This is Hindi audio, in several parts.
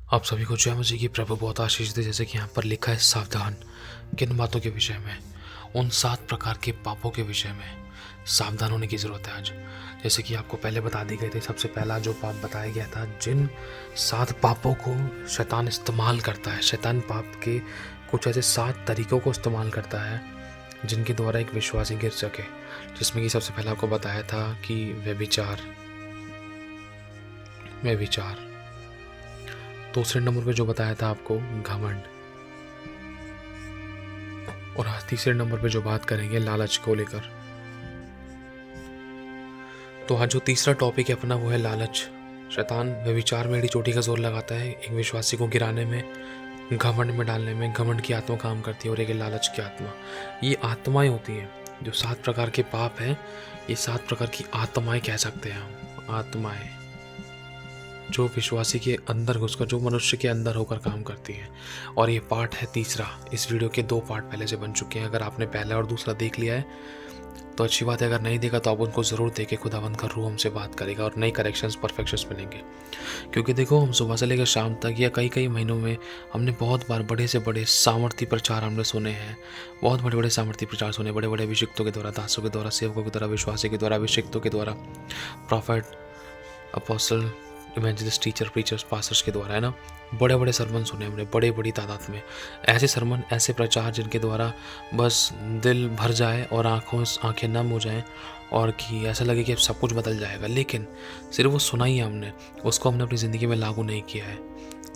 आप सभी को जय मसीह की प्रभु बहुत आशीष दे। जैसे कि यहाँ पर लिखा है, सावधान किन बातों के विषय में, उन 7 प्रकार के पापों के विषय में सावधान होने की ज़रूरत है आज। जैसे कि आपको पहले बता दी गई थी, सबसे पहला जो पाप बताया गया था, जिन 7 पापों को शैतान इस्तेमाल करता है। शैतान पाप के कुछ ऐसे 7 तरीक़ों को इस्तेमाल करता है जिनके द्वारा एक विश्वासी गिर सके। जिसमें कि सबसे पहले आपको बताया था कि व्यभिचार। दूसरे नंबर पे जो बताया था आपको, घमंड। और आज तीसरे नंबर पे जो बात करेंगे, लालच को लेकर। तो आज जो तीसरा टॉपिक है अपना, वो है लालच। शैतान व्यभिचार में एड़ी चोटी का जोर लगाता है एक विश्वासी को गिराने में, घमंड में डालने में। घमंड की आत्मा काम करती है और एक लालच की आत्मा। ये आत्माएं होती हैं जो 7 प्रकार के पाप हैं। ये 7 प्रकार की आत्माएं कह सकते हैं हम। आत्माएं जो विश्वासी के अंदर घुसकर, जो मनुष्य के अंदर होकर काम करती है। और ये पार्ट है तीसरा। इस वीडियो के 2 पार्ट पहले से बन चुके हैं। अगर आपने पहला और दूसरा देख लिया है तो अच्छी बात है। अगर नहीं देखा तो आप उनको ज़रूर देखें। खुदावंद का रूह हमसे बात करेगा और नई करेक्शंस, परफेक्शंस मिलेंगे। क्योंकि देखो, हम सुबह से लेकर शाम तक या कई महीनों में हमने बहुत बार बड़े से बड़े सामर्थ्य प्रचार हमने सुने हैं। बहुत बड़े सामर्थ्य प्रचार सुने, बड़े अभिषिक्तों के द्वारा, दासों के द्वारा, सेवकों के द्वारा, विश्वासी के द्वारा, अभिषिक्तों के द्वारा, profit, apostle, evangelist, teacher, preachers, pastors के द्वारा, है ना। बड़े सरमन सुने हमने, बड़ी तादाद में। ऐसे सरमन, ऐसे प्रचार जिनके द्वारा बस दिल भर जाए और आंखें नम हो जाएं और कि ऐसा लगे कि अब सब कुछ बदल जाएगा। लेकिन सिर्फ वो सुना ही है हमने, उसको हमने अपनी ज़िंदगी में लागू नहीं किया है।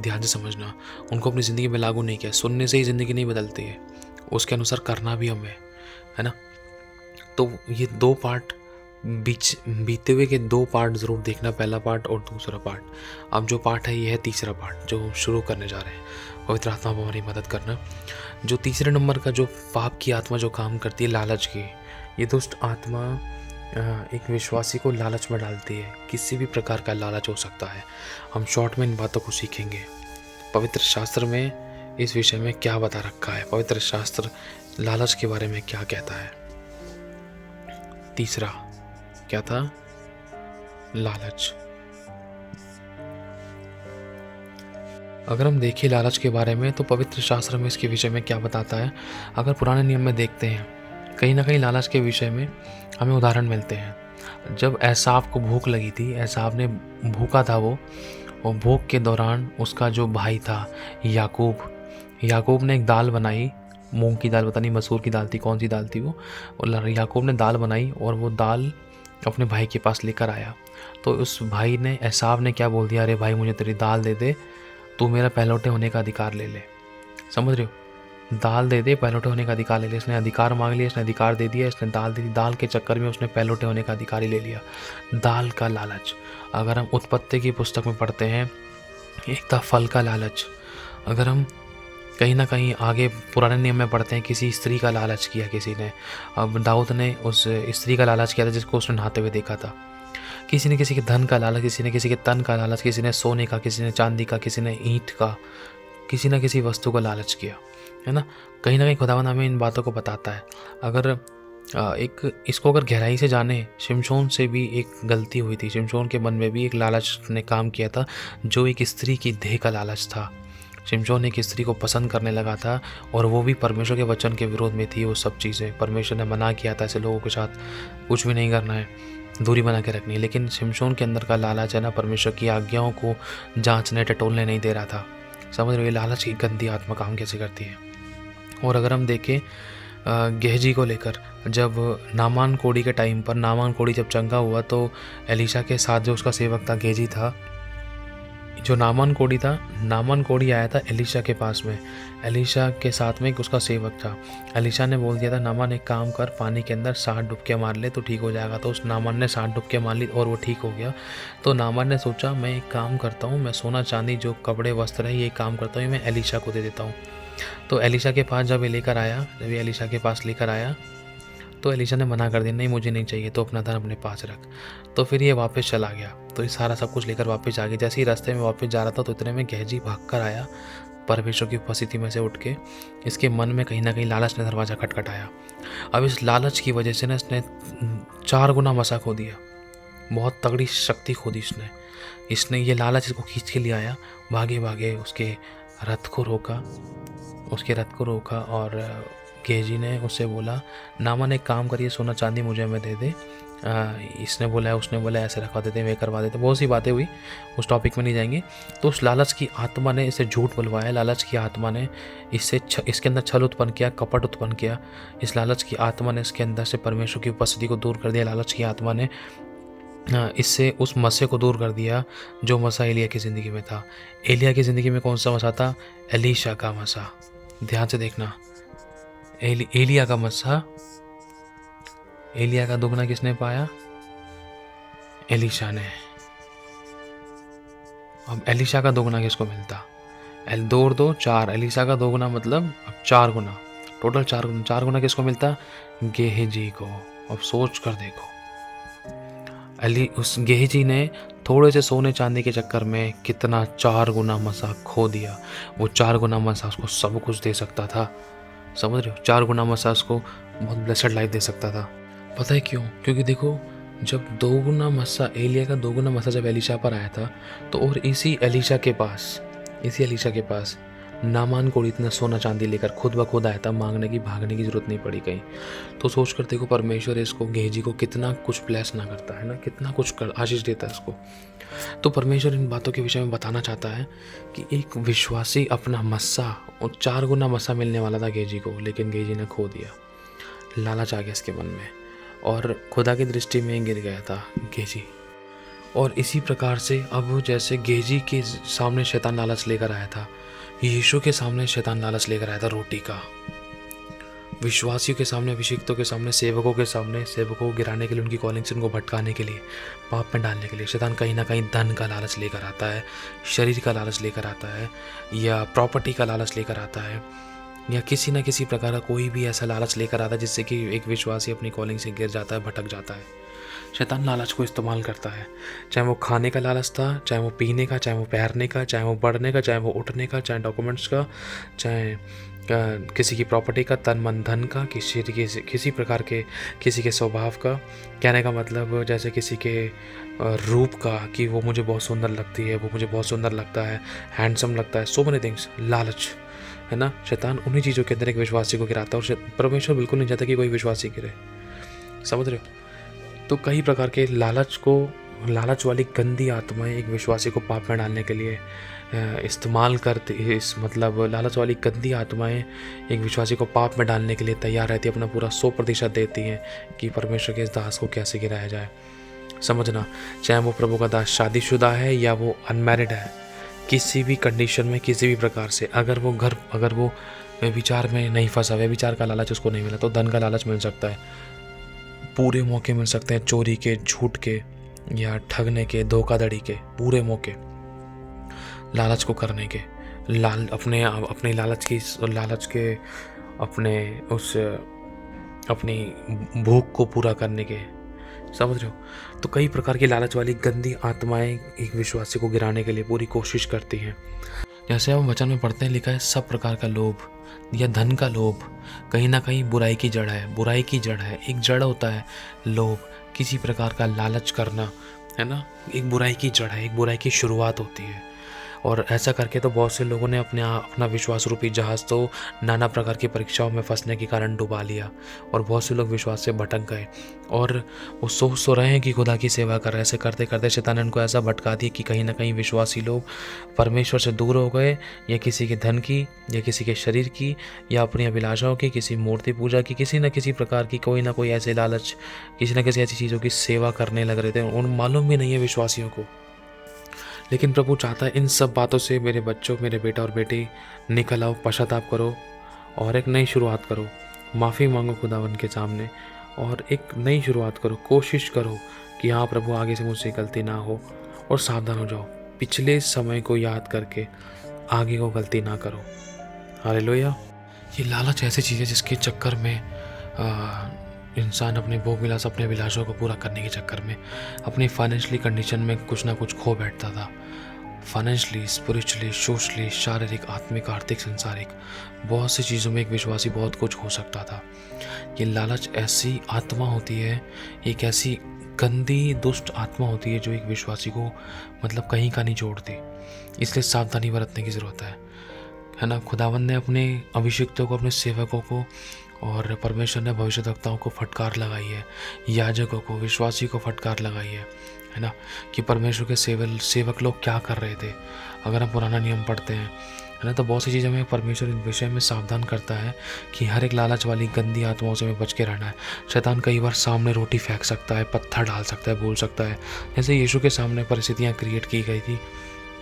ध्यान से समझना, उनको अपनी ज़िंदगी में लागू नहीं किया। सुनने से ही ज़िंदगी नहीं बदलती है, उसके अनुसार करना भी हमें, है ना। तो ये 2 पार्ट बीते हुए के 2 पार्ट ज़रूर देखना, पहला पार्ट और दूसरा पार्ट। अब जो पार्ट है, ये है तीसरा पार्ट जो हम शुरू करने जा रहे हैं। पवित्र आत्मा को हमारी मदद करना। जो तीसरे नंबर का जो पाप की आत्मा जो काम करती है, लालच की, ये दुष्ट आत्मा एक विश्वासी को लालच में डालती है। किसी भी प्रकार का लालच हो सकता है। हम शॉर्ट में इन बातों को सीखेंगे। पवित्र शास्त्र में इस विषय में क्या बता रखा है, पवित्र शास्त्र लालच के बारे में क्या कहता है। तीसरा क्या था? लालच। अगर हम देखें लालच के बारे में, तो पवित्र शास्त्र में इसके विषय में क्या बताता है। अगर पुराने नियम में देखते हैं, कहीं ना कहीं लालच के विषय में हमें उदाहरण मिलते हैं। जब एसाव को भूख लगी थी, एसाव ने भूखा था वो, और भूख के दौरान उसका जो भाई था याकूब ने एक दाल बनाई। मूंग की दाल, पता नहीं मसूर की दाल थी, कौन सी दाल थी वो। और याकूब ने दाल बनाई और वो दाल अपने भाई के पास लेकर आया। तो उस भाई ने, एसाव ने क्या बोल दिया, अरे भाई मुझे तेरी दाल दे दे, तू मेरा पहलौठे होने का अधिकार ले ले। समझ रहे हो? दाल दे दे, पहलौठे होने का अधिकार ले ले। इसने अधिकार मांग लिया, इसने अधिकार दे दिया, इसने दाल दे दी। दाल के चक्कर में उसने पहलौठे होने का अधिकार ही ले लिया। दाल का लालच। अगर हम उत्पत्ति की पुस्तक में पढ़ते हैं, एक था फल का लालच। अगर हम कहीं ना कहीं आगे पुराने नियम में पढ़ते हैं, किसी स्त्री का लालच किया किसी ने। अब दाऊद ने उस स्त्री का लालच किया था जिसको उसने नहाते हुए देखा था। किसी ने किसी के धन का लालच, किसी ने किसी के तन का लालच, किसी ने सोने का, किसी ने चांदी का, किसी ने ईंट का, किसी न किसी वस्तु का लालच किया, है ना। कहीं ना कहीं खुदावंद हमें इन बातों को बताता है। अगर इसको अगर गहराई से जाने, शिमशोन से भी एक गलती हुई थी। शिमशोन के मन में भी एक लालच ने काम किया था, जो एक स्त्री की देह का लालच था। शिमशोन एक स्त्री को पसंद करने लगा था, और वो भी परमेश्वर के वचन के विरोध में थी। वो सब चीज़ें परमेश्वर ने मना किया था, ऐसे लोगों के साथ कुछ भी नहीं करना है, दूरी बना के रखनी है। लेकिन शिमशोन के अंदर का लालच है ना, परमेश्वर की आज्ञाओं को जांचने टटोलने नहीं दे रहा था। समझ रहे हो? ये लालच की गंदी आत्मा काम कैसे करती है। और अगर हम देखें गेहजी को लेकर, जब नामान कोड़ी के टाइम पर, नामान कोड़ी जब चंगा हुआ, तो एलीशा के साथ जो उसका सेवक था, गेहजी था, जो नामान कोड़ी आया था एलीशा के पास में। एलीशा के साथ में एक उसका सेवक था। एलीशा ने बोल दिया था, नामान एक काम कर, पानी के अंदर 7 डुबकियाँ मार ले तो ठीक हो जाएगा। तो उस नामान ने 7 डुबकियाँ मार ली और वो ठीक हो गया। तो नामान ने सोचा, मैं एक काम करता हूँ, मैं सोना चांदी जो कपड़े वस्त्र है, ये काम करता हूँ, मैं एलीशा को दे देता हूँ। तो एलीशा के पास जब ये एलीशा के पास लेकर आया, तो एलीशा ने मना कर दिया, नहीं मुझे नहीं चाहिए, तो अपना धन अपने पास रख। तो फिर ये वापस चला गया। तो ये सारा सब कुछ लेकर वापस आ गया। जैसे ही रास्ते में वापस जा रहा था, तो इतने में गेहजी भाग कर आया, परमेश्वर की उपस्थिति में से उठ के। इसके मन में कहीं ना कहीं लालच ने दरवाज़ा खटखटाया। अब इस लालच की वजह से ना इसने 4 गुना मसा खो दिया। बहुत तगड़ी शक्ति खो दी इसने। इसने ये लालच इसको खींच के ले आया, भागे भागे रथ को रोका उसके रथ को रोका और गेजी ने उससे बोला, नामन एक काम करिए, सोना चांदी मुझे हमें दे दे। इसने बोला, उसने बोला, ऐसे रखवा देते, वे करवा देते, बहुत सी बातें हुई, उस टॉपिक में नहीं जाएंगे। तो उस लालच की आत्मा ने इसे झूठ बुलवाया, लालच की आत्मा ने इसके अंदर छल उत्पन्न किया, कपट उत्पन्न किया। इस लालच की आत्मा ने इसके अंदर से परमेश्वर की उपस्थिति को दूर कर दिया। लालच की आत्मा ने इससे उस मसे को दूर कर दिया जो मसा एलिया की ज़िंदगी में था। एलिया की ज़िंदगी में कौन सा मसा था? एलीशा का मसा। ध्यान से देखना, एलिया का मसा, एलिया का दुगना किसने पाया? एलीशा ने। अब एलीशा का दोगुना किसको मिलता? 2 और 2 4, एलीशा का दोगुना मतलब अब 4 गुना, टोटल 4 गुना। 4 गुना किसको मिलता? गेहजी को। अब सोच कर देखो, उस गेहजी ने थोड़े से सोने चांदी के चक्कर में कितना 4 गुना मसा खो दिया। वो 4 गुना मसा उसको सब कुछ दे सकता था, समझ रहे हो? 4 गुना मसा उसको बहुत ब्लेसड लाइफ दे सकता था। पता है क्यों? क्योंकि देखो, जब 2 गुना मसा, एलिया का 2 गुना मसा जब एलीशा पर आया था, तो और इसी एलीशा के पास नामान को इतना सोना चांदी लेकर खुद ब खुद आया था, मांगने की भागने की जरूरत नहीं पड़ी कहीं। तो सोच कर देखो, परमेश्वर इसको, गेहजी को कितना कुछ ब्लेस ना करता है ना, कितना कुछ कर आशीष देता है उसको। तो परमेश्वर इन बातों के विषय में बताना चाहता है कि एक विश्वासी अपना मस्सा, और 4 गुना मस्सा मिलने वाला था गेहजी को, लेकिन गेहजी ने खो दिया। लालच आ गया इसके मन में और खुदा की दृष्टि में गिर गया था गेहजी। और इसी प्रकार से अब जैसे गेहजी के सामने शैतान लालच लेकर आया था, यीशु के सामने शैतान लालच लेकर आया था रोटी का। विश्वासियों के सामने, अभिषिक्तों के सामने, सेवकों के सामने, सेवकों को गिराने के लिए, उनकी कॉलिंग से उनको भटकाने के लिए, पाप में डालने के लिए शैतान कहीं ना कहीं धन का लालच लेकर आता है, शरीर का लालच लेकर आता है, या प्रॉपर्टी का लालच लेकर आता है, या किसी न किसी प्रकार का कोई भी ऐसा लालच लेकर आता है जिससे कि एक विश्वासी अपनी कॉलिंग से गिर जाता है, भटक जाता है। शैतान लालच को इस्तेमाल करता है, चाहे वो खाने का लालच था, चाहे वो पीने का, चाहे वो पहनने का, चाहे वो बढ़ने का, चाहे वो उठने का, चाहे डॉक्यूमेंट्स का, चाहे किसी की प्रॉपर्टी का, तन मन धन का, किसी प्रकार के, किसी के स्वभाव का। कहने का मतलब जैसे किसी के रूप का, कि वो मुझे बहुत सुंदर लगती है, वो मुझे बहुत सुंदर लगता है, हैंडसम लगता है, सो मेनी थिंग्स, लालच है ना। शैतान उन्हीं चीज़ों के अंदर एक विश्वासी को गिराता है, और परमेश्वर बिल्कुल नहीं चाहता कि कोई विश्वासी गिरे, समझ रहे हो? तो कई प्रकार के लालच वाली गंदी आत्माएं एक विश्वासी को पाप में डालने के लिए इस्तेमाल करती, लालच वाली गंदी आत्माएं एक विश्वासी को पाप में डालने के लिए तैयार रहती है, अपना पूरा 100% देती हैं कि परमेश्वर के इस दास को कैसे गिराया जाए। समझना, चाहे वो प्रभु का दास शादीशुदा है या वो अनमैरिड है, किसी भी कंडीशन में, किसी भी प्रकार से, अगर वो व्यभिचार में नहीं फंसा, व्यभिचार का लालच उसको नहीं मिला, तो धन का लालच मिल सकता है, पूरे मौके मिल सकते हैं, चोरी के, झूठ के, या ठगने के, धोखाधड़ी के पूरे मौके, लालच को करने के, अपने लालच के अपनी भूख को पूरा करने के, समझ रहे हो? तो कई प्रकार की लालच वाली गंदी आत्माएं एक विश्वासी को गिराने के लिए पूरी कोशिश करती हैं। जैसे हम वचन में पढ़ते हैं, लिखा है, सब प्रकार का लोभ या धन का लोभ कहीं ना कहीं बुराई की जड़ है। बुराई की जड़ है, एक जड़ होता है लोभ, किसी प्रकार का लालच करना, है ना, एक बुराई की जड़ है, एक बुराई की शुरुआत होती है। और ऐसा करके तो बहुत से लोगों ने अपना विश्वास रूपी जहाज़ तो नाना प्रकार की परीक्षाओं में फंसने के कारण डुबा लिया, और बहुत से लोग विश्वास से भटक गए, और वो सोच रहे हैं कि खुदा की सेवा कर रहे हैं। ऐसे करते करते शैतान ने उनको ऐसा भटका दिया कि कहीं ना कहीं विश्वासी लोग परमेश्वर से दूर हो गए, या किसी के धन की, या किसी के शरीर की, या अपनी अभिलाषाओं की, किसी मूर्ति पूजा की, किसी न किसी प्रकार की कोई ना कोई ऐसे लालच, किसी न किसी ऐसी चीज़ों की सेवा करने लग रहे थे। उन मालूम भी नहीं है विश्वासियों को। लेकिन प्रभु चाहता है इन सब बातों से मेरे बच्चों, मेरे बेटा और बेटी, निकल आओ, पश्चाताप करो और एक नई शुरुआत करो, माफ़ी मांगो खुदावन के सामने और एक नई शुरुआत करो। कोशिश करो कि हाँ प्रभु, आगे से मुझसे गलती ना हो, और सावधान हो जाओ, पिछले समय को याद करके आगे को गलती ना करो। हालेलुया। ये लालच ऐसी चीज़ है जिसके चक्कर में इंसान अपने भोग विलास, अपने अभिलाषों को पूरा करने के चक्कर में अपनी फाइनेंशियली कंडीशन में कुछ ना कुछ खो बैठता था। फाइनेंशियली, स्पिरिचुअली, सोशली, शारीरिक, आत्मिक, आर्थिक, संसारिक, बहुत सी चीज़ों में एक विश्वासी बहुत कुछ हो सकता था। ये लालच ऐसी आत्मा होती है, एक ऐसी गंदी दुष्ट आत्मा होती है जो एक विश्वासी को मतलब कहीं का नहीं छोड़ती। इसलिए सावधानी बरतने की ज़रूरत है ना? खुदावंद ने अपने अभिषिक्तों को, अपने सेवकों को और परमेश्वर ने भविष्यद्वक्ताओं को फटकार लगाई है, याजकों को, विश्वासी को फटकार लगाई है ना? कि परमेश्वर के सेवक लोग क्या कर रहे थे। अगर हम पुराना नियम पढ़ते हैं, है ना, तो बहुत सी चीज़ें हमें परमेश्वर इस विषय में सावधान करता है कि हर एक लालच वाली गंदी आत्माओं से हमें बच के रहना है। शैतान कई बार सामने रोटी फेंक सकता है, पत्थर डाल सकता है, बोल सकता है, जैसे यीशु के सामने परिस्थितियाँ क्रिएट की गई थी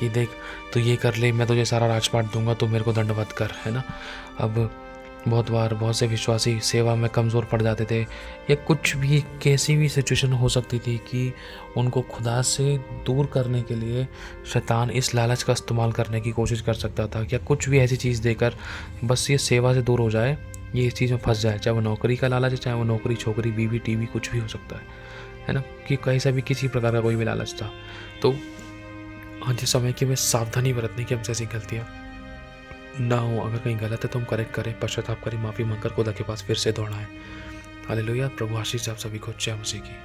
कि देख तो ये कर ले, मैं तुझे सारा राजपाट दूंगा, तो मेरे को दंडवत कर, है ना? अब बहुत बार बहुत से विश्वासी सेवा में कमज़ोर पड़ जाते थे, या कुछ भी कैसी भी सिचुएशन हो सकती थी कि उनको खुदा से दूर करने के लिए शैतान इस लालच का इस्तेमाल करने की कोशिश कर सकता था, या कुछ भी ऐसी चीज़ देकर बस ये सेवा से दूर हो जाए, ये इस चीज़ में फंस जाए। चाहे वो नौकरी का लालच है, चाहे वो नौकरी, छोकरी, बीवी, टीवी, कुछ भी हो सकता है ना? कि कैसा भी किसी प्रकार का कोई भी लालच था। तो आज इस समय की में सावधानी बरतने की हमसे ऐसी गलतियाँ ना हो। अगर कहीं गलत है तो हम करेक्ट करें, पश्चाताप करें, माफ़ी मांगकर खुदा के पास फिर से दौड़ाएं। हालेलुया। प्रभु आशीष आप सभी को। जय मसीह की।